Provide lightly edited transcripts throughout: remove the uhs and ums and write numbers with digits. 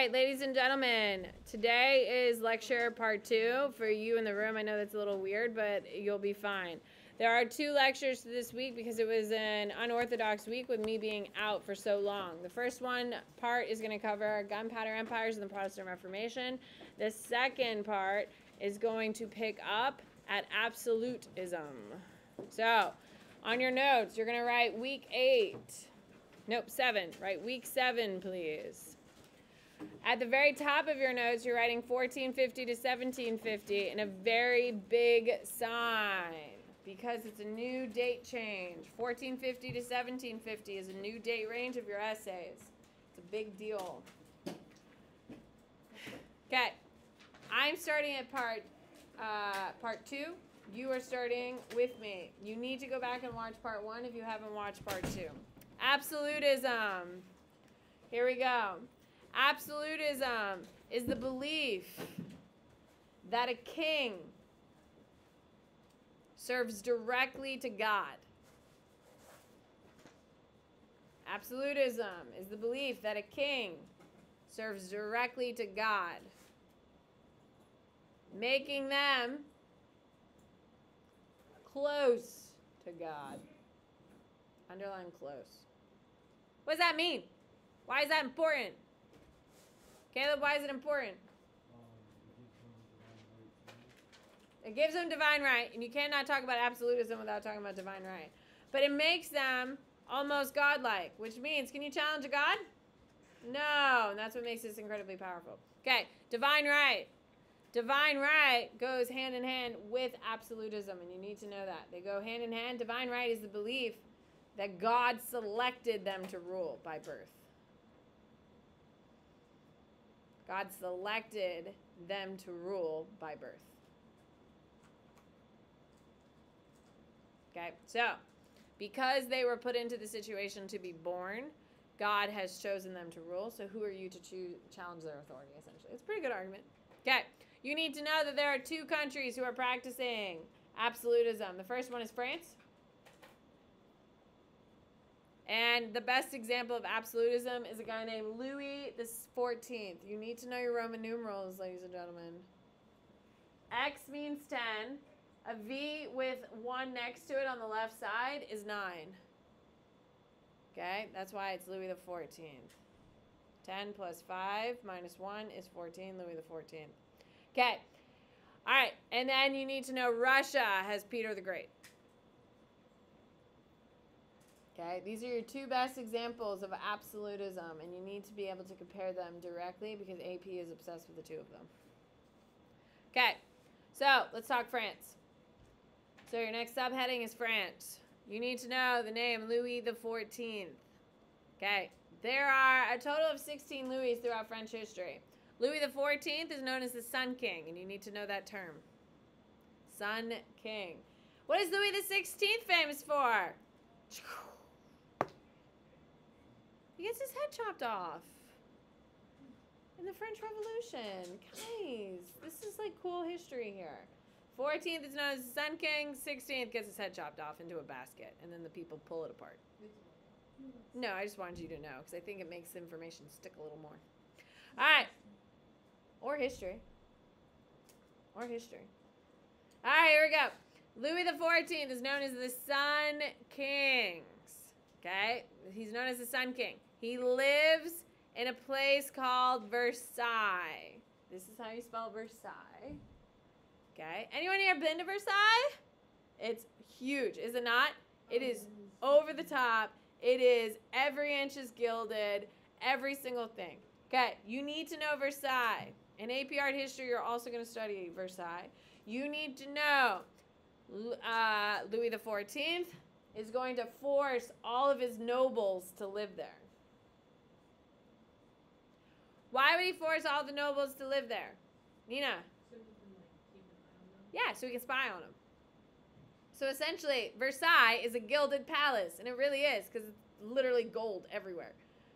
right, ladies and gentlemen, today is lecture part 2. For you in the room, I know that's a little weird, but you'll be fine. There are 2 lectures this week because it was an unorthodox week with me being out for so long. The first part is going to cover gunpowder empires and the Protestant Reformation. The second part is going to pick up at absolutism. So, on your notes, you're going to write week 7. Write week 7, please. At the very top of your notes, you're writing 1450 to 1750 in a very big sign because it's a new date change. 1450 to 1750 is a new date range of your essays. It's a big deal. Okay, I'm starting at part 2. You are starting with me. You need to go back and watch part 1 if you haven't watched part 2. Absolutism. Here we go. Absolutism is the belief that a king serves directly to God. Absolutism is the belief that a king serves directly to God, making them close to God. Underline close. What does that mean? Why is that important? Caleb, why is it important? It gives them divine right, and you cannot talk about absolutism without talking about divine right. But it makes them almost godlike, which means, can you challenge a god? No, and that's what makes this incredibly powerful. Okay, divine right. Divine right goes hand in hand with absolutism, and you need to know that. They go hand in hand. Divine right is the belief that God selected them to rule by birth. God selected them to rule by birth. Okay, so because they were put into the situation to be born, God has chosen them to rule. So who are you to challenge their authority, essentially? It's a pretty good argument. Okay, you need to know that there are 2 countries who are practicing absolutism. The first one is France. And the best example of absolutism is a guy named Louis the 14th. You need to know your Roman numerals, ladies and gentlemen. X means 10. A V with 1 next to it on the left side is 9. Okay, that's why it's Louis the 14th. 10 plus 5 minus 1 is 14, Louis the 14th. Okay, all right, and then you need to know Russia has Peter the Great. Okay, these are your 2 best examples of absolutism, and you need to be able to compare them directly because AP is obsessed with the 2 of them. Okay, so let's talk France. So your next subheading is France. You need to know the name Louis the 14th. Okay, there are a total of 16 Louis throughout French history. Louis the 14th is known as the Sun King, and you need to know that term. Sun King. What is Louis the 16th famous for? He gets his head chopped off in the French Revolution. Guys, this is like cool history here. 14th is known as the Sun King. 16th gets his head chopped off into a basket, and then the people pull it apart. No, I just wanted you to know because I think it makes the information stick a little more. All right. Or history. Or history. All right, here we go. Louis the 14th is known as the Sun King. Okay? He's known as the Sun King. He lives in a place called Versailles. This is how you spell Versailles. Okay? Anyone here been to Versailles? It's huge, is it not? It is over the top. It is every inch is gilded. Every single thing. Okay, you need to know Versailles. In AP Art History, you're also going to study Versailles. You need to know Louis the 14th is going to force all of his nobles to live there. Why would he force all the nobles to live there? Nina? So he can, like, keep an eye on them? Yeah, so he can spy on them. So essentially, Versailles is a gilded palace, and it really is, because it's literally gold everywhere.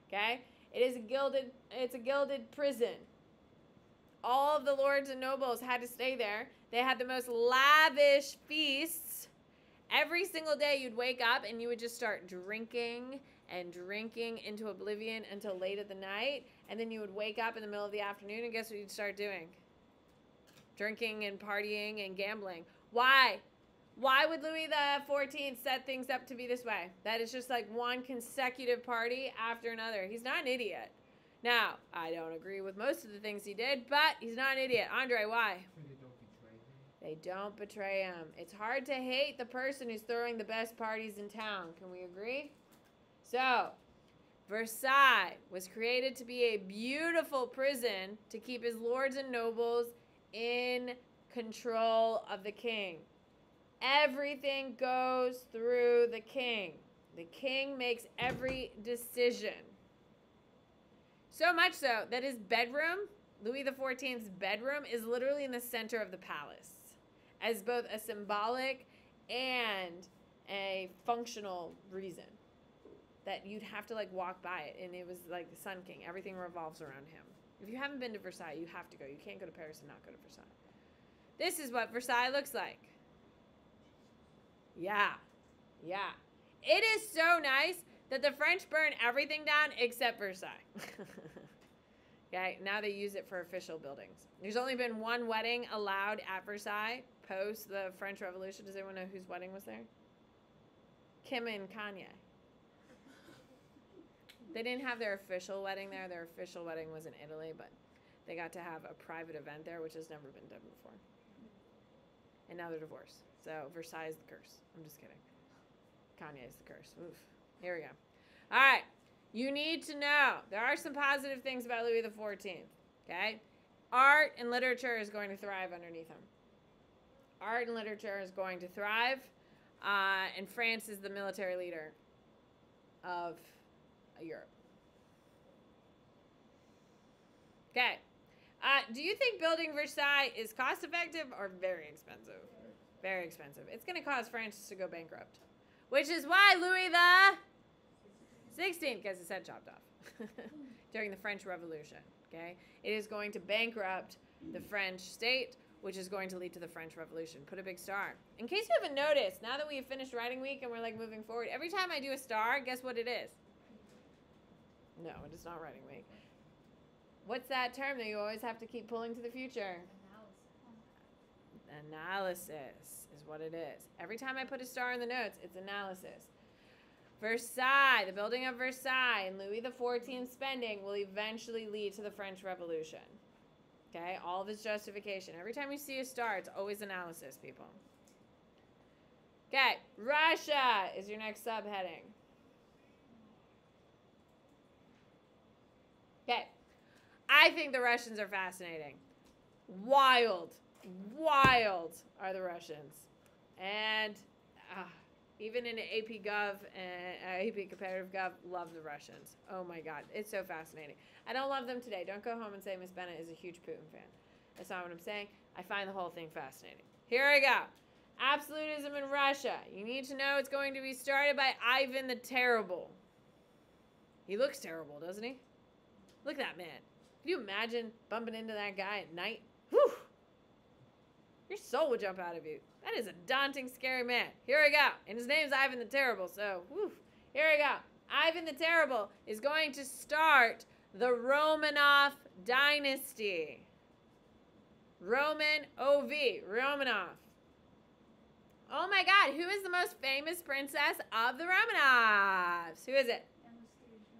Okay? It's a gilded prison. All of the lords and nobles had to stay there. They had the most lavish feasts. Every single day you'd wake up and you would just start drinking and drinking into oblivion until late at the night. And then you would wake up in the middle of the afternoon and guess what you'd start doing? Drinking and partying and gambling. Why? Why would Louis the 14th set things up to be this way? That is just like one consecutive party after another. He's not an idiot. Now, I don't agree with most of the things he did, but he's not an idiot. Andre, why? They don't betray him. It's hard to hate the person who's throwing the best parties in town. Can we agree? So, Versailles was created to be a beautiful prison to keep his lords and nobles in control of the king. Everything goes through the king. The king makes every decision. So much so that his bedroom, Louis XIV's bedroom, is literally in the center of the palace as both a symbolic and a functional reason that you'd have to like walk by it. And it was like the Sun King. Everything revolves around him. If you haven't been to Versailles, you have to go. You can't go to Paris and not go to Versailles. This is what Versailles looks like. Yeah. Yeah. It is so nice that the French burn everything down except Versailles. Okay, now they use it for official buildings. There's only been one wedding allowed at Versailles post the French Revolution. Does anyone know whose wedding was there? Kim and Kanye. They didn't have their official wedding there. Their official wedding was in Italy, but they got to have a private event there, which has never been done before. And now they're divorced. So Versailles is the curse. I'm just kidding. Kanye is the curse. Oof. Here we go. All right. You need to know there are some positive things about Louis XIV. Okay? Art and literature is going to thrive underneath him. Art and literature is going to thrive. And France is the military leader of Europe. Okay. Do you think building Versailles is cost effective or very expensive? Very expensive. It's going to cause France to go bankrupt. Which is why Louis the 16th gets his head chopped off during the French Revolution. Okay? It is going to bankrupt the French state, which is going to lead to the French Revolution. Put a big star. In case you haven't noticed, now that we've finished writing week and we're like moving forward, every time I do a star, guess what it is? No, it is not writing week. What's that term that you always have to keep pulling to the future? Analysis is what it is. Every time I put a star in the notes, it's analysis. Versailles, the building of Versailles and Louis XIV's spending will eventually lead to the French Revolution. Okay, all of its justification. Every time you see a star, it's always analysis, people. Okay, Russia is your next subheading. Okay, I think the Russians are fascinating. Wild are the Russians. And even in AP Gov and AP Comparative Gov, love the Russians. Oh my God, it's so fascinating. I don't love them today. Don't go home and say Miss Bennett is a huge Putin fan. That's not what I'm saying. I find the whole thing fascinating. Here we go. Absolutism in Russia. You need to know it's going to be started by Ivan the Terrible. He looks terrible, doesn't he? Look at that man. Can you imagine bumping into that guy at night? Whew. Your soul would jump out of you. That is a daunting, scary man. Here we go. And his name's Ivan the Terrible, so whew. Here we go. Ivan the Terrible is going to start the Romanov dynasty. Roman O.V. Romanov. Oh my God, who is the most famous princess of the Romanovs? Who is it?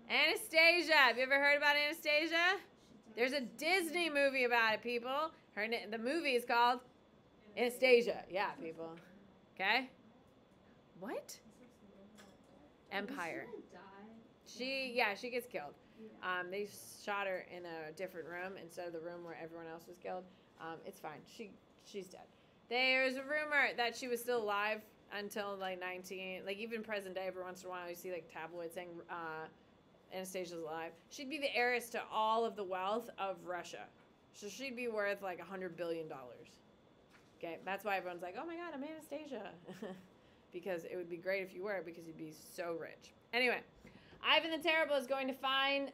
Anastasia. Have you ever heard about Anastasia? There's a Disney movie about it, people. The movie is called Anastasia. Yeah, people. Okay? What? Empire. She gets killed. They shot her in a different room instead of the room where everyone else was killed. It's fine. She's dead. There's a rumor that she was still alive until like even present day. Every once in a while, you see like tabloids saying Anastasia's alive. She'd be the heiress to all of the wealth of Russia. So she'd be worth like $100 billion. Okay, that's why everyone's like, oh my God, I'm Anastasia. Because it would be great if you were, because you'd be so rich. Anyway, Ivan the Terrible is going to found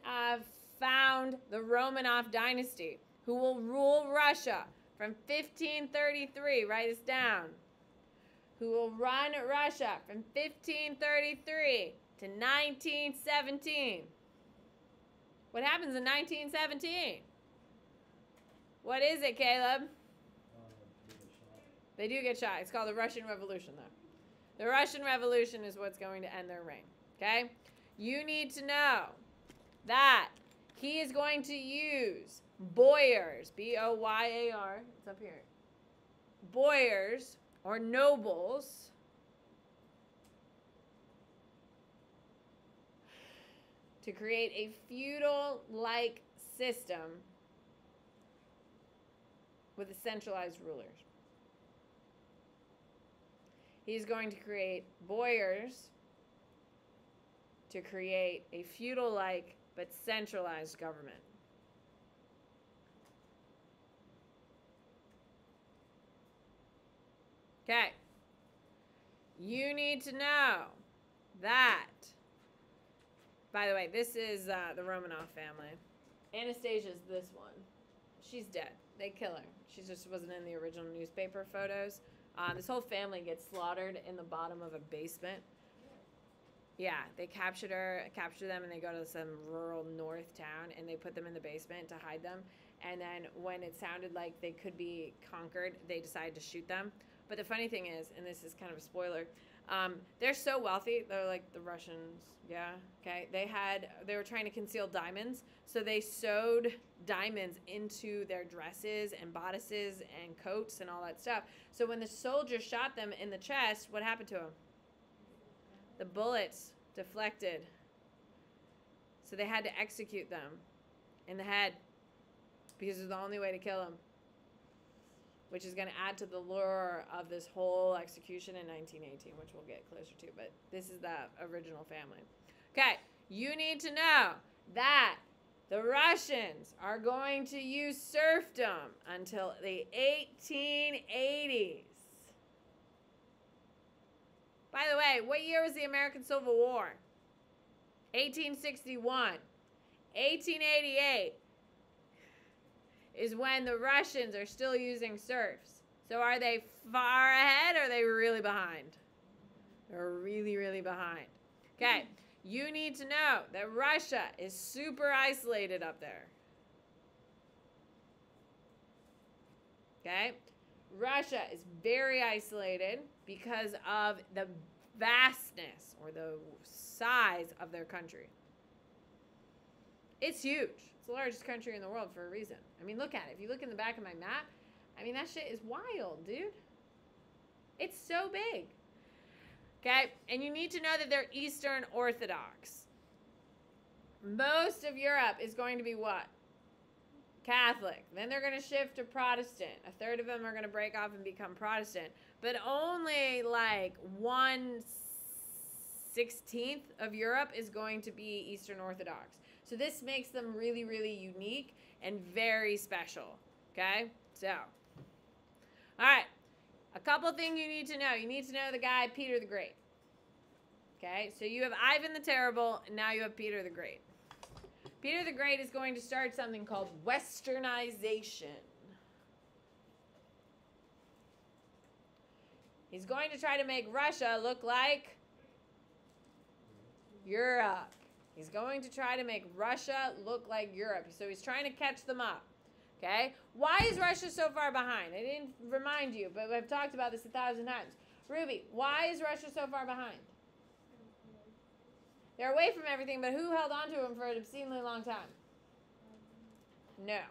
the Romanov dynasty, who will rule Russia from 1533. Write this down. Who will run Russia from 1533 to 1917. What happens in 1917? What is it, Caleb? They do get shot. It's called the Russian Revolution, though. The Russian Revolution is what's going to end their reign. Okay? You need to know that he is going to use boyars, B-O-Y-A-R, it's up here, boyars, or nobles, to create a feudal-like system with centralized rulers. He's going to create boyars to create a feudal-like but centralized government. Okay. You need to know that, by the way, this is the Romanov family. Anastasia's this one. She's dead. They kill her. She just wasn't in the original newspaper photos. This whole family gets slaughtered in the bottom of a basement. Yeah, they capture them, and they go to some rural north town, and they put them in the basement to hide them. And then when it sounded like they could be conquered, they decided to shoot them. But the funny thing is, and this is kind of a spoiler, they're so wealthy. They're like the Russians. Yeah, okay. They were trying to conceal diamonds, so they sewed diamonds into their dresses and bodices and coats and all that stuff. So when the soldier shot them in the chest, what happened to them? The bullets deflected. So they had to execute them in the head because it's the only way to kill them, which is going to add to the lure of this whole execution in 1918, which we'll get closer to. But this is the original family. Okay, you need to know that the Russians are going to use serfdom until the 1880s. By the way, what year was the American Civil War? 1861. 1888 is when the Russians are still using serfs. So are they far ahead or are they really behind? They're really, really behind. Okay, you need to know that Russia is super isolated up there. Okay? Russia is very isolated because of the vastness or the size of their country. It's huge. It's the largest country in the world for a reason. I mean, look at it. If you look in the back of my map, I mean, that shit is wild, dude. It's so big. Okay? And you need to know that they're Eastern Orthodox. Most of Europe is going to be what? Catholic. Then they're going to shift to Protestant. A third of them are going to break off and become Protestant. But only like 1/16 of Europe is going to be Eastern Orthodox. So this makes them really, really unique and very special. Okay? So, all right. A couple things you need to know. You need to know the guy, Peter the Great. Okay? So you have Ivan the Terrible, and now you have Peter the Great. Peter the Great is going to start something called Westernization. He's going to try to make Russia look like Europe. He's going to try to make Russia look like Europe. So he's trying to catch them up. Okay? Why is Russia so far behind? I didn't remind you, but I've talked about this 1,000 times. Ruby, why is Russia so far behind? They're away from everything, but who held on to them for an obscenely long time? No.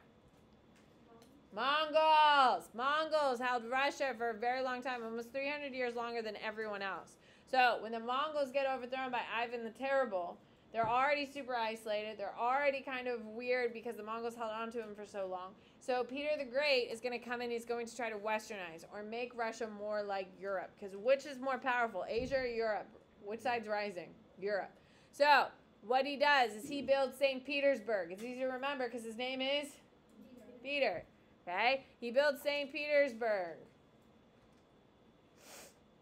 Mongols. Mongols held Russia for a very long time, almost 300 years longer than everyone else. So when the Mongols get overthrown by Ivan the Terrible, they're already super isolated. They're already kind of weird because the Mongols held on to him for so long. So Peter the Great is going to come in. He's going to try to westernize or make Russia more like Europe. Because which is more powerful, Asia or Europe? Which side's rising? Europe. So what he does is he builds St. Petersburg. It's easy to remember because his name is Peter. Okay? He builds St. Petersburg.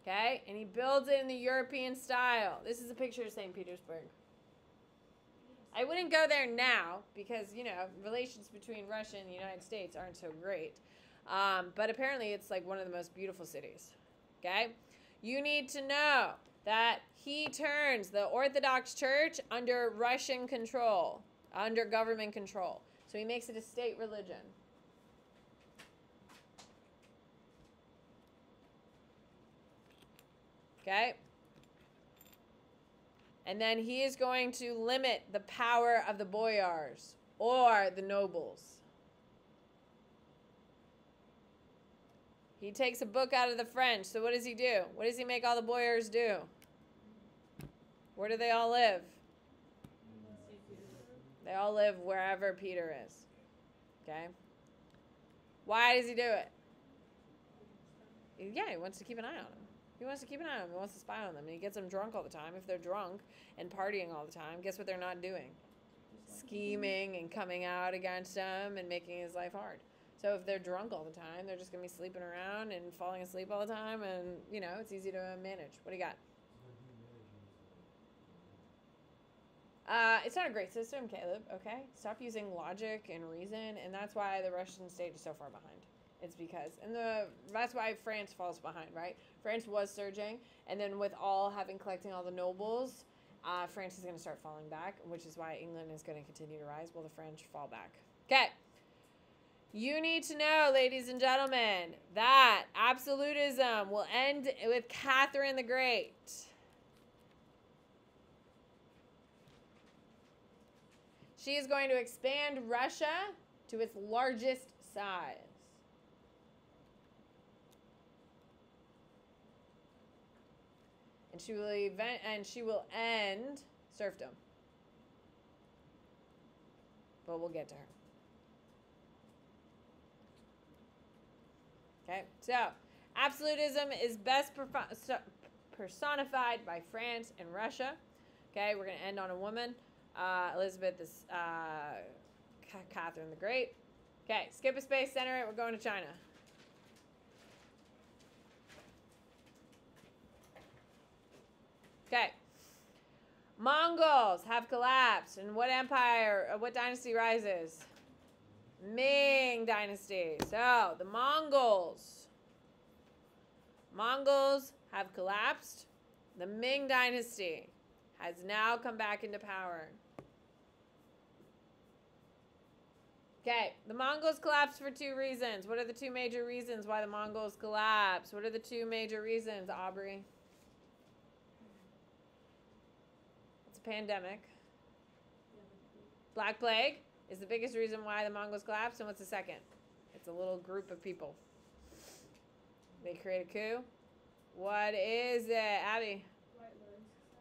Okay? And he builds it in the European style. This is a picture of St. Petersburg. I wouldn't go there now because, you know, relations between Russia and the United States aren't so great. But apparently it's like one of the most beautiful cities. Okay? You need to know that he turns the Orthodox Church under Russian control. under government control. So he makes it a state religion. Okay? And then he is going to limit the power of the boyars or the nobles. He takes a book out of the French. So what does he do? What does he make all the boyars do? Where do they all live? They all live wherever Peter is. Okay? Why does he do it? Yeah, he wants to keep an eye on them. He wants to keep an eye on them. He wants to spy on them. And he gets them drunk all the time. If they're drunk and partying all the time, guess what they're not doing? Scheming and coming out against him and making his life hard. So if they're drunk all the time, they're just going to be sleeping around and falling asleep all the time. And, you know, it's easy to manage. What do you got? It's not a great system, Caleb, okay? Stop using logic and reason, and that's why the Russian state is so far behind. It's because, that's why France falls behind, right? France was surging, and then with collecting all the nobles, France is going to start falling back, which is why England is going to continue to rise while the French fall back. Okay. You need to know, ladies and gentlemen, that absolutism will end with Catherine the Great. She is going to expand Russia to its largest size. And she will end serfdom. But we'll get to her. Okay, so absolutism is best personified by France and Russia. Okay, we're going to end on a woman. Elizabeth is Catherine the Great. Okay, skip a space, center it. We're going to China. Okay. Mongols have collapsed. And what empire, what dynasty rises? Ming Dynasty. So, the Mongols have collapsed. The Ming Dynasty has now come back into power. Okay, the Mongols collapsed for two reasons. What are the two major reasons why the Mongols collapsed? What are the two major reasons, Aubrey? It's a pandemic. Black Plague is the biggest reason why the Mongols collapsed. And what's the second? It's a little group of people. They create a coup. What is it, Abby?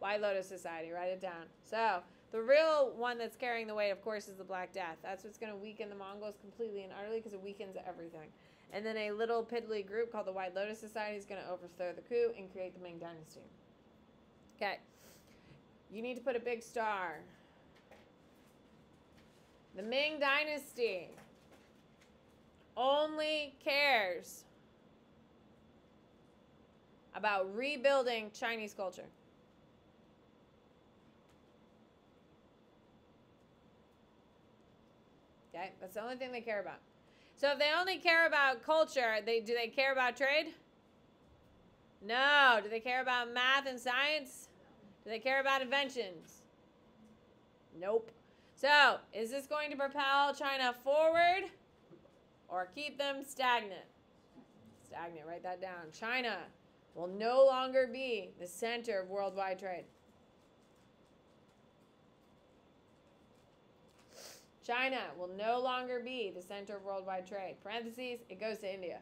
White Lotus Society. Write it down. So, the real one that's carrying the weight, of course, is the Black Death. That's what's going to weaken the Mongols completely and utterly because it weakens everything. And then a little piddly group called the White Lotus Society is going to overthrow the coup and create the Ming Dynasty. Okay. You need to put a big star. The Ming Dynasty only cares about rebuilding Chinese culture. Okay, that's the only thing they care about. So if they only care about culture, do they care about trade? No. Do they care about math and science? Do they care about inventions? Nope. So, is this going to propel China forward or keep them stagnant? Stagnant, write that down. China will no longer be the center of worldwide trade. China will no longer be the center of worldwide trade. Parentheses, it goes to India.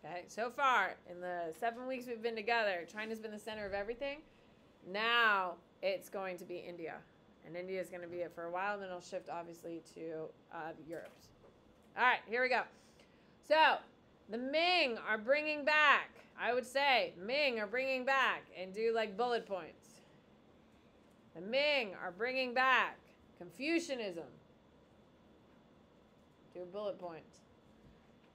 Okay, so far, in the 7 weeks we've been together, China's been the center of everything. Now, it's going to be India. And India is going to be it for a while, and then it'll shift, obviously, to Europe's. All right, here we go. So, the Ming are bringing back, I would say, Ming are bringing back, and do like bullet points. The Ming are bringing back Confucianism. Do a bullet point.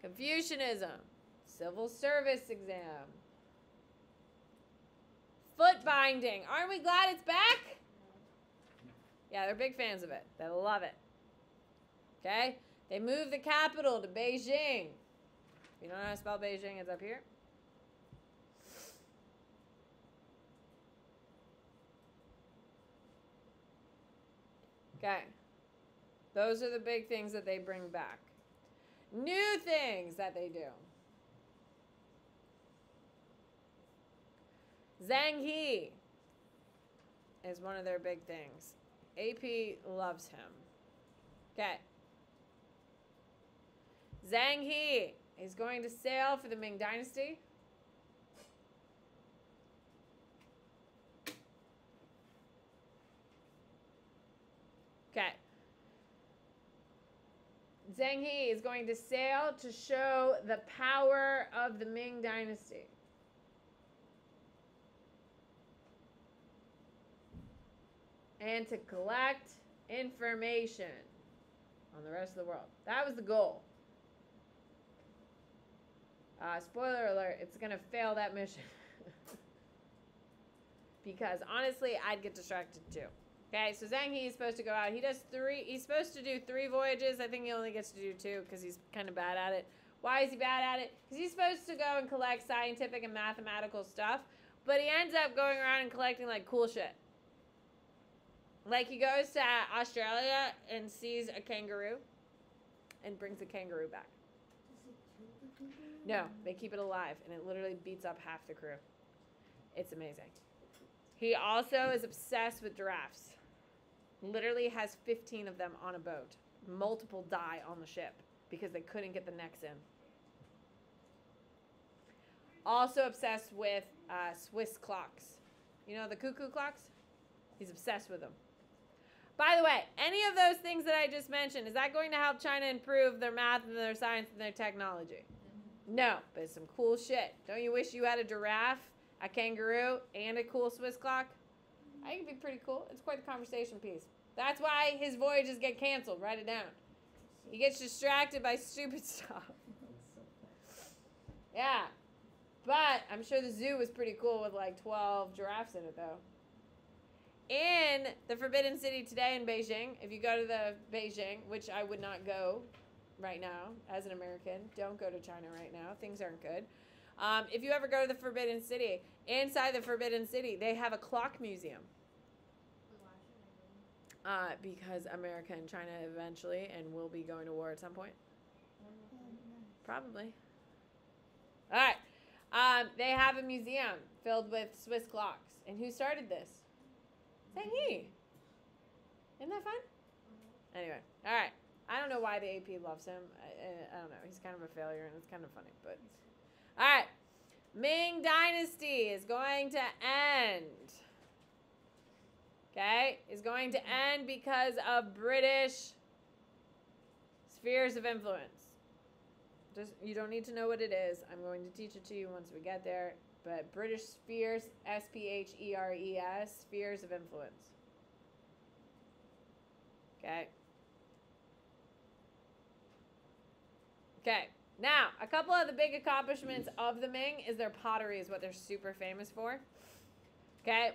Confucianism. Civil service exam. Foot binding. Aren't we glad it's back? Yeah, they're big fans of it. They love it. Okay? They moved the capital to Beijing. If you don't know how to spell Beijing, it's up here. Okay. Those are the big things that they bring back. New things that they do. Zhang He is one of their big things. AP loves him. Okay. Zhang He is going to sail for the Ming Dynasty. Okay. Zhang He is going to sail to show the power of the Ming Dynasty. And to collect information on the rest of the world. That was the goal. Spoiler alert, it's going to fail that mission. Because honestly, I'd get distracted too. Okay, so Zhang He is supposed to go out. He's supposed to do 3 voyages. I think he only gets to do 2 because he's kind of bad at it. Why is he bad at it? Because he's supposed to go and collect scientific and mathematical stuff. But he ends up going around and collecting like cool shit. Like he goes to Australia and sees a kangaroo and brings the kangaroo back. No, they keep it alive and it literally beats up half the crew. It's amazing. He also is obsessed with giraffes. Literally has 15 of them on a boat. Multiple die on the ship because they couldn't get the necks in. Also obsessed with Swiss clocks. You know the cuckoo clocks? He's obsessed with them. By the way, any of those things that I just mentioned, is that going to help China improve their math and their science and their technology? No, but it's some cool shit. Don't you wish you had a giraffe, a kangaroo, and a cool Swiss clock? I think it'd be pretty cool. It's quite the conversation piece. That's why his voyages get canceled. Write it down. He gets distracted by stupid stuff. Yeah. But I'm sure the zoo was pretty cool with like 12 giraffes in it, though. In the Forbidden City today in Beijing, if you go to the Beijing, which I would not go right now as an American, don't go to China right now. Things aren't good. If you ever go to the Forbidden City, inside the Forbidden City, they have a clock museum. Because America and China eventually, and will be going to war at some point. Probably. All right. They have a museum filled with Swiss clocks. And who started this? Zhang He. Isn't that fun? Anyway, all right. I don't know why the AP loves him. I don't know. He's kind of a failure, and it's kind of funny. But all right. Ming Dynasty is going to end. Okay? Is going to end because of British spheres of influence. Just, you don't need to know what it is. I'm going to teach it to you once we get there. But British spheres, S-P-H-E-R-E-S, spheres of influence. Okay? Okay. Now, a couple of the big accomplishments of the Ming is their pottery is what they're super famous for. Okay?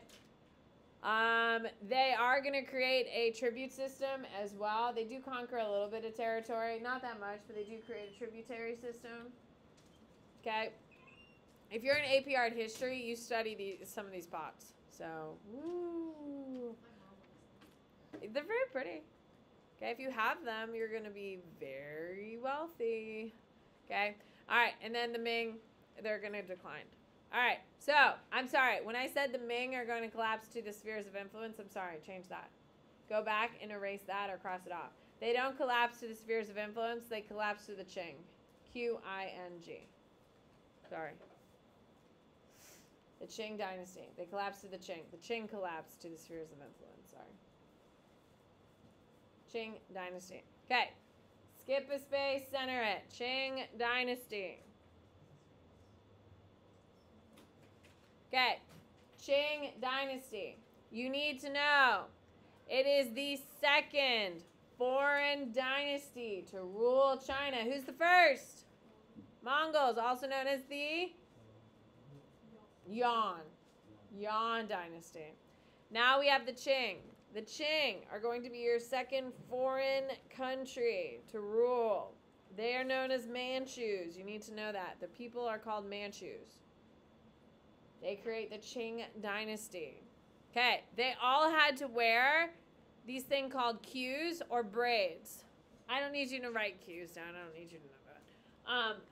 They are going to create a tribute system as well. They do conquer a little bit of territory. Not that much, but they do create a tributary system. Okay? If you're in AP Art History, you study some of these pots. So, woo. They're very pretty. Okay, if you have them, you're going to be very wealthy. Okay? All right, and then the Ming, they're going to decline. All right, so, I'm sorry. When I said the Ming are going to collapse to the spheres of influence, I'm sorry, change that. Go back and erase that or cross it off. They don't collapse to the spheres of influence. They collapse to the Qing. Q-I-N-G. Sorry. The Qing dynasty. They collapsed to the Qing. The Qing collapsed to the spheres of influence. Sorry. Qing dynasty. Okay. Skip a space, center it. Qing dynasty. Okay. Qing dynasty. You need to know it is the second foreign dynasty to rule China. Who's the first? Mongols, also known as the Yuan dynasty. Now we have the Qing. The Qing are going to be your second foreign country to rule. They are known as Manchus. You need to know that. The people are called Manchus. They create the Qing dynasty. Okay, they all had to wear these thing called cues or braids. I don't need you to write cues down. I don't need you to know that.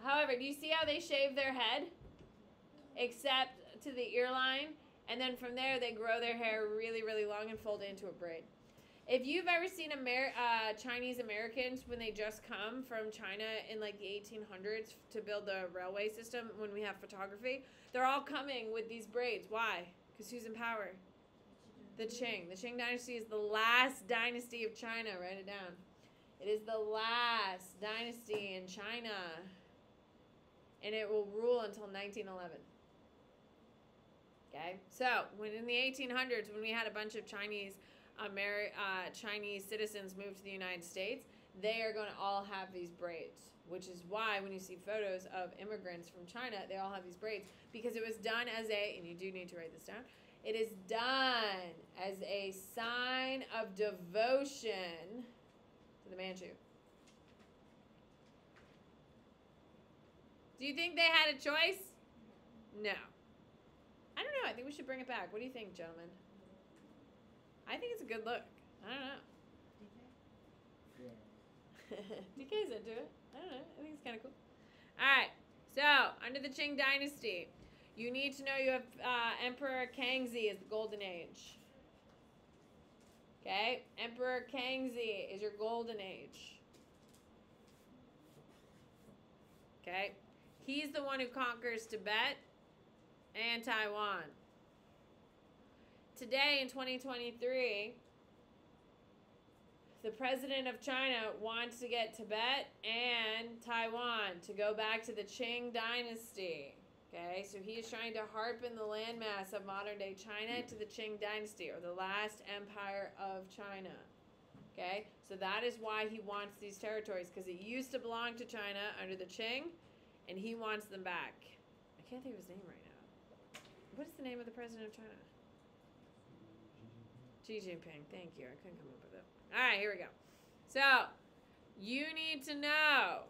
However, do you see how they shave their head? Except to the ear line. And then from there, they grow their hair really, really long and fold it into a braid. If you've ever seen Chinese Americans when they just come from China in like the 1800s to build the railway system, when we have photography, they're all coming with these braids. Why? Because who's in power? The Qing. The Qing dynasty is the last dynasty of China. Write it down. It is the last dynasty in China. And it will rule until 1911. Okay? So, when in the 1800s, when we had a bunch of Chinese citizens move to the United States, they are going to all have these braids. Which is why when you see photos of immigrants from China, they all have these braids. Because it was done as and you do need to write this down, it is done as a sign of devotion to the Manchu. Do you think they had a choice? No. I don't know. I think we should bring it back. What do you think, gentlemen? I think it's a good look. I don't know. DK's into it. I don't know. I think it's kind of cool. All right. So, under the Qing dynasty, you need to know you have Emperor Kangxi is the golden age. Okay? Emperor Kangxi is your golden age. Okay? He's the one who conquers Tibet and Taiwan. Today, in 2023, the president of China wants to get Tibet and Taiwan to go back to the Qing dynasty. Okay, so he is trying to harpen the landmass of modern-day China to the Qing dynasty, or the last empire of China. Okay, so that is why he wants these territories, because it used to belong to China under the Qing, and he wants them back. I can't think of his name right now. What is the name of the president of China? Xi Jinping. Thank you. I couldn't come up with it. All right, here we go. So, you need to know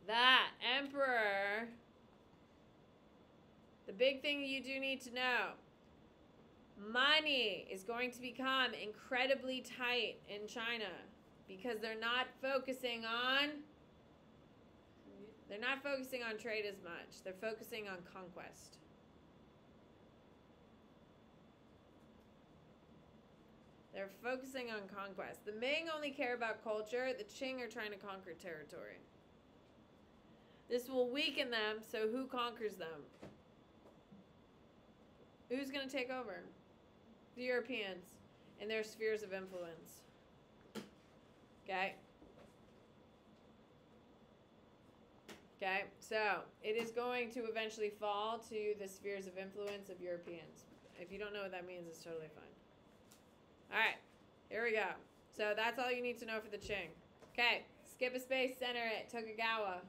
that emperor, the big thing you do need to know, money is going to become incredibly tight in China because they're not focusing on trade as much. They're focusing on conquest. They're focusing on conquest. The Ming only care about culture. The Qing are trying to conquer territory. This will weaken them, so who conquers them? Who's going to take over? The Europeans and their spheres of influence. Okay? Okay, so it is going to eventually fall to the spheres of influence of Europeans. If you don't know what that means, it's totally fine. All right, here we go. So that's all you need to know for the Qing. Okay, skip a space, center it. Tokugawa.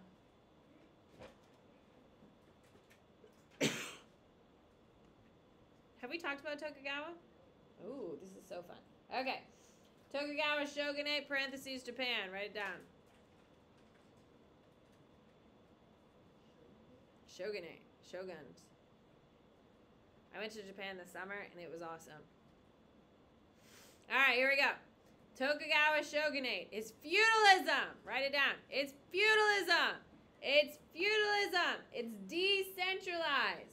Have we talked about Tokugawa? Ooh, this is so fun. Okay, Tokugawa shogunate, parentheses, Japan. Write it down. Shogunate. Shoguns. I went to Japan this summer, and it was awesome. All right, here we go. Tokugawa shogunate is feudalism. Write it down. It's feudalism. It's feudalism. It's decentralized.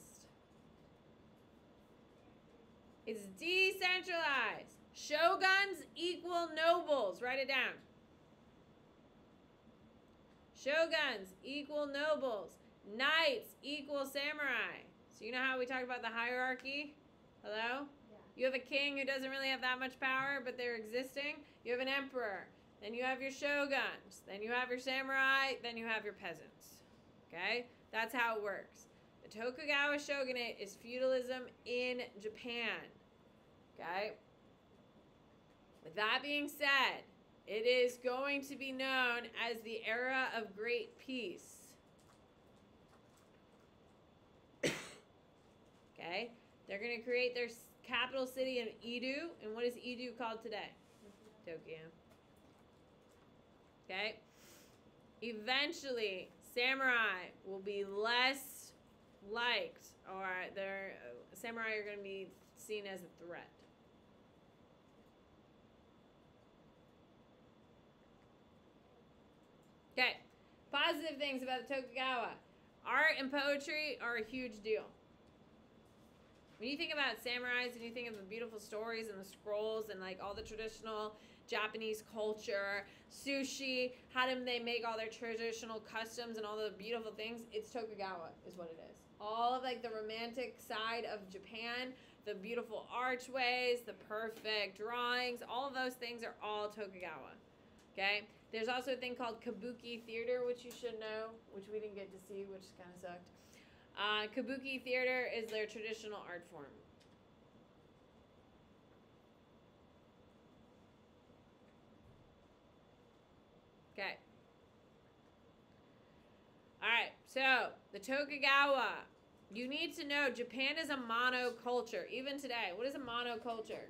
It's decentralized. Shoguns equal nobles. Write it down. Shoguns equal nobles. Knights equal samurai. So you know how we talk about the hierarchy? Hello? Yeah. You have a king who doesn't really have that much power, but they're existing. You have an emperor. Then you have your shoguns. Then you have your samurai. Then you have your peasants. Okay? That's how it works. The Tokugawa shogunate is feudalism in Japan. Okay? With that being said, it is going to be known as the era of great peace. Okay? They're going to create their capital city in Edo. And what is Edo called today? Tokyo. Okay? Eventually, samurai will be less liked, or their samurai are going to be seen as a threat. Positive things about the Tokugawa. Art and poetry are a huge deal. When you think about samurais and you think of the beautiful stories and the scrolls and like all the traditional Japanese culture, sushi, how do they make all their traditional customs and all the beautiful things, it's Tokugawa is what it is. All of like the romantic side of Japan, the beautiful archways, the perfect drawings, all of those things are all Tokugawa. Okay? There's also a thing called Kabuki Theater, which you should know, which we didn't get to see, which kind of sucked. Kabuki Theater is their traditional art form. Okay. All right. So, the Tokugawa. You need to know Japan is a monoculture. Even today, what is a monoculture?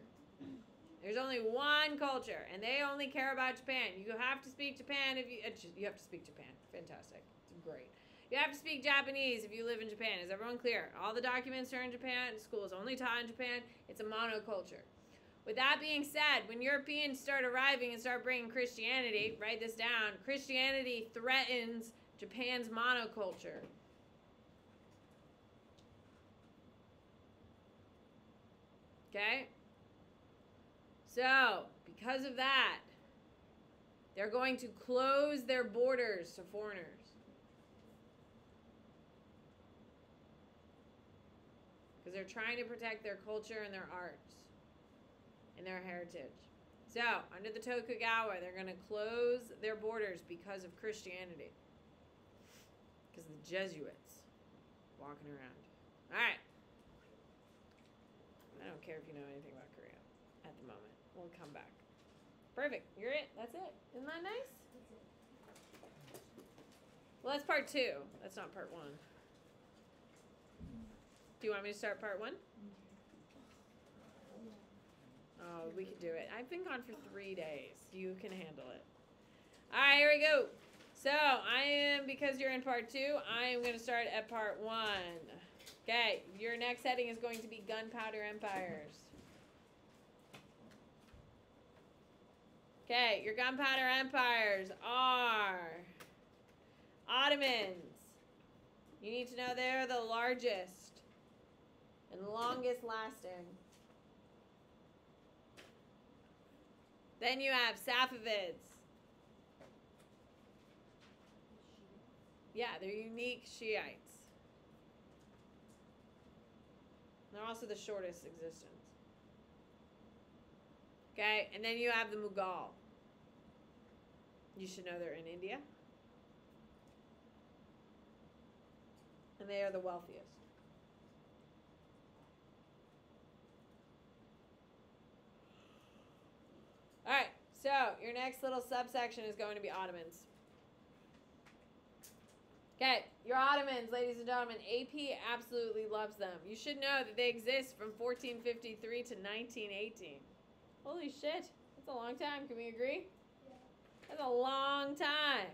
There's only one culture, and they only care about Japan. You have to speak Japan if you have to speak Japan. Fantastic. It's great. You have to speak Japanese if you live in Japan. Is everyone clear? All the documents are in Japan. School is only taught in Japan. It's a monoculture. With that being said, when Europeans start arriving and start bringing Christianity, write this down, Christianity threatens Japan's monoculture. Okay? So, because of that, they're going to close their borders to foreigners. Because they're trying to protect their culture and their arts and their heritage. So, under the Tokugawa, they're going to close their borders because of Christianity. Because of the Jesuits walking around. All right. I don't care if you know anything about Korea at the moment. We'll come back. Perfect. You're it. That's it. Isn't that nice? Well, that's part 2. That's not part 1. Do you want me to start part 1? Oh, we can do it. I've been gone for 3 days. You can handle it. All right, here we go. So, because you're in part 2, I am going to start at part 1. Okay, your next heading is going to be Gunpowder Empires. Okay, your Gunpowder Empires are Ottomans. You need to know they're the largest and longest lasting. Then you have Safavids. Yeah, they're unique Shiites. They're also the shortest existence. Okay, and then you have the Mughal. You should know they're in India. And they are the wealthiest. All right, so your next little subsection is going to be Ottomans. Okay, your Ottomans, ladies and gentlemen, AP absolutely loves them. You should know that they exist from 1453 to 1918. Holy shit, that's a long time. Can we agree? Yeah. That's a long time.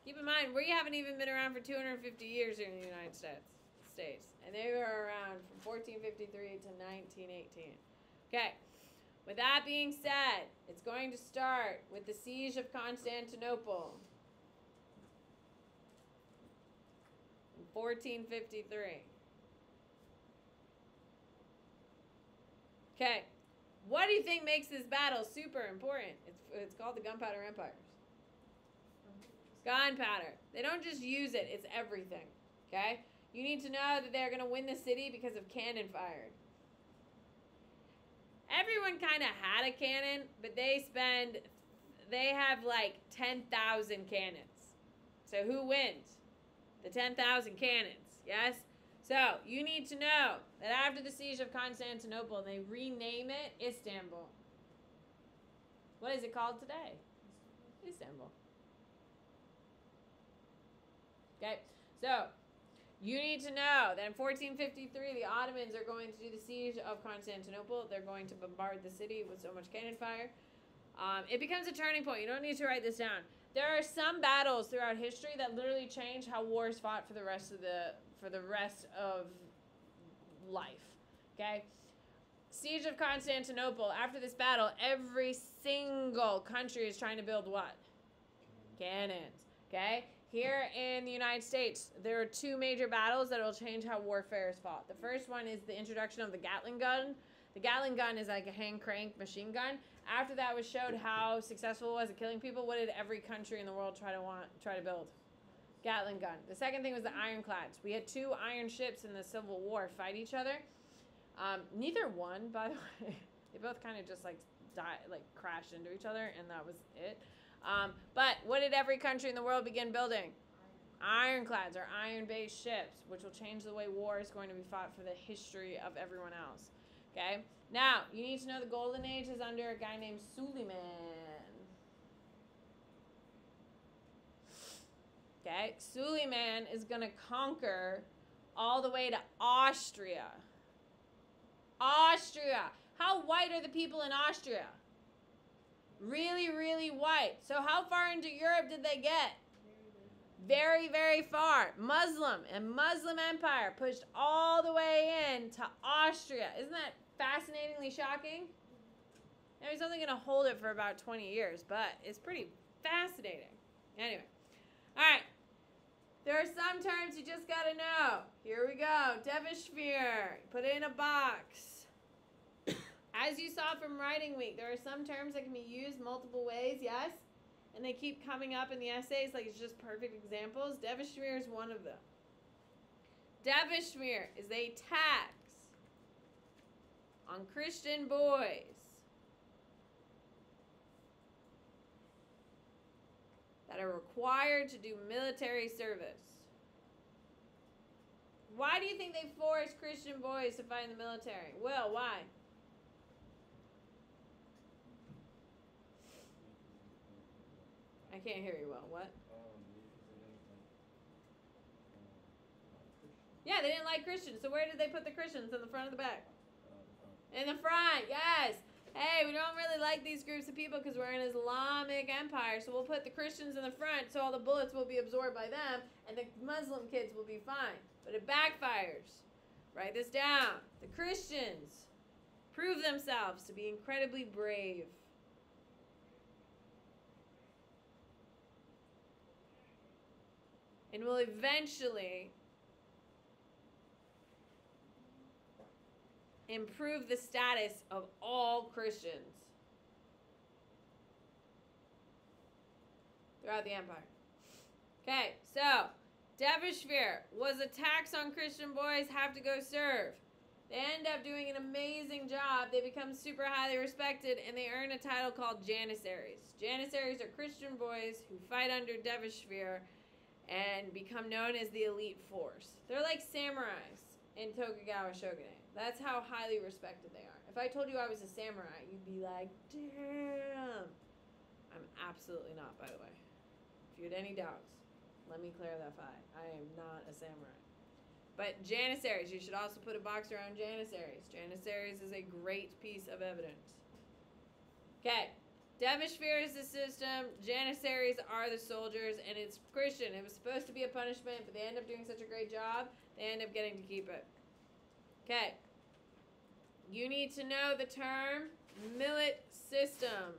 Keep in mind, we haven't even been around for 250 years here in the United States. And they were around from 1453 to 1918. Okay, with that being said, it's going to start with the siege of Constantinople. 1453. Okay, what do you think makes this battle super important? It's called the Gunpowder Empires. Gunpowder. They don't just use it, it's everything. Okay? You need to know that they're going to win the city because of cannon fired. Everyone kind of had a cannon, but they have like 10,000 cannons. So who wins? The 10,000 cannons, yes? So, you need to know that after the siege of Constantinople, they rename it Istanbul. What is it called today? Istanbul. Okay, so you need to know that in 1453, the Ottomans are going to do the siege of Constantinople. They're going to bombard the city with so much cannon fire. It becomes a turning point. You don't need to write this down. There are some battles throughout history that literally change how wars fought for the rest of life. Okay? Siege of Constantinople. After this battle, every single country is trying to build what? Cannons. Okay? Here in the United States, there are two major battles that will change how warfare is fought. The first one is the introduction of the Gatling gun. The Gatling gun is like a hand crank machine gun. After that was showed how successful it was at killing people, what did every country in the world try to build? Gatling gun. The second thing was the ironclads. We had two iron ships in the Civil War fight each other. Neither won, by the way. They both kind of just like crashed into each other, and that was it. But what did every country in the world begin building? Ironclads, or iron-based ships, which will change the way war is going to be fought for the history of everyone else. Okay? Now, you need to know the Golden Age is under a guy named Suleiman. Okay? Suleiman is going to conquer all the way to Austria. Austria. How white are the people in Austria? Really, really white. So how far into Europe did they get? Very, very far. Muslim and Muslim empire pushed all the way in to Austria. Isn't that fascinatingly shocking? Now he's only going to hold it for about 20 years, but it's pretty fascinating. Anyway. All right. There are some terms you just got to know. Here we go. Devisphere. Put it in a box. As you saw from writing week, there are some terms that can be used multiple ways, yes? And they keep coming up in the essays like it's just perfect examples. Devisphere is one of them. Devisphere is a tax on Christian boys that are required to do military service. Why do you think they force Christian boys to fight in the military? Will, why? I can't hear you well. What? Yeah, they didn't like Christians. So where did they put the Christians? In the front or the back? In the front, yes. Hey, we don't really like these groups of people because we're an Islamic empire. So we'll put the Christians in the front so all the bullets will be absorbed by them and the Muslim kids will be fine. But it backfires. Write this down. The Christians prove themselves to be incredibly brave. And will eventually improve the status of all Christians throughout the empire. Okay, so Devisphere was a tax on Christian boys have to go serve. They end up doing an amazing job. They become super highly respected, and they earn a title called Janissaries. Janissaries are Christian boys who fight under Devisphere and become known as the elite force. They're like samurais in Tokugawa shogunate. That's how highly respected they are. If I told you I was a samurai, you'd be like, damn. I'm absolutely not, by the way. If you had any doubts, let me clarify. I am not a samurai. But Janissaries, you should also put a box around Janissaries. Janissaries is a great piece of evidence. Okay. Devisphere is the system, Janissaries are the soldiers, and it's Christian. It was supposed to be a punishment, but they end up doing such a great job, they end up getting to keep it. Okay. You need to know the term millet system.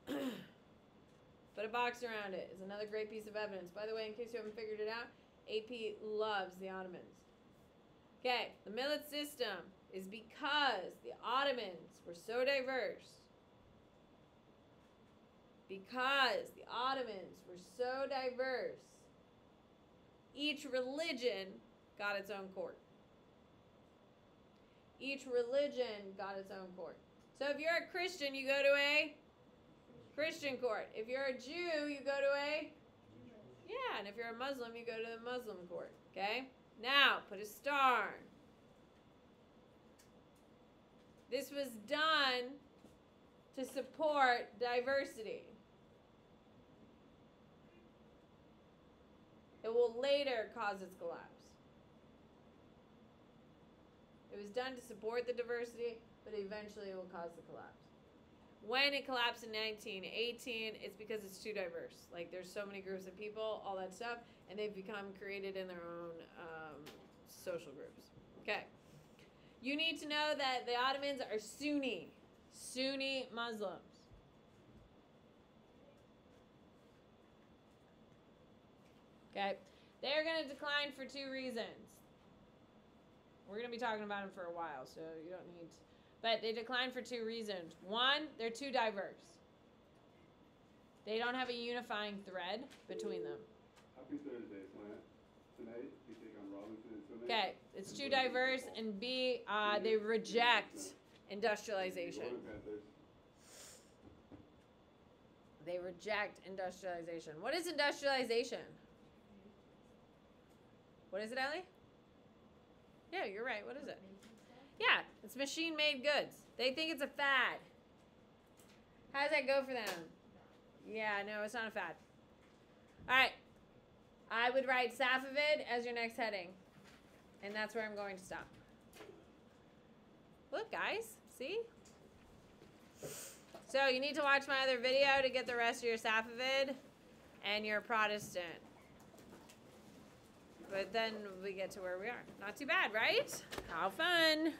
Put a box around it. It's another great piece of evidence. By the way, in case you haven't figured it out, AP loves the Ottomans. Okay, the millet system is because the Ottomans were so diverse. Because the Ottomans were so diverse, each religion got its own court. Each religion got its own court. So if you're a Christian, you go to a Christian court. If you're a Jew, you go to a... Yeah, and if you're a Muslim, you go to the Muslim court. Okay? Now, put a star. This was done to support diversity. It will later cause its collapse. It was done to support the diversity, but eventually it will cause the collapse. When it collapsed in 1918, it's because it's too diverse. Like, there's so many groups of people, all that stuff, and they've become created in their own social groups. Okay. You need to know that the Ottomans are Sunni Muslims. Okay? They're going to decline for 2 reasons. We're going to be talking about them for a while, so you don't need to. But they decline for 2 reasons. One, they're too diverse. They don't have a unifying thread between them. Happy Thursday, Slant. Tonight, we take on Robinson and Swimming. Okay, it's too diverse, and B, they reject industrialization. They reject industrialization. What is industrialization? What is it, Ellie? Yeah, you're right. What is it? Yeah, it's machine-made goods. They think it's a fad. How does that go for them? Yeah, no, it's not a fad. All right. I would write Safavid as your next heading. And that's where I'm going to stop. Look, guys. See? So you need to watch my other video to get the rest of your Safavid and your Protestant. But then we get to where we are. Not too bad, right? How fun.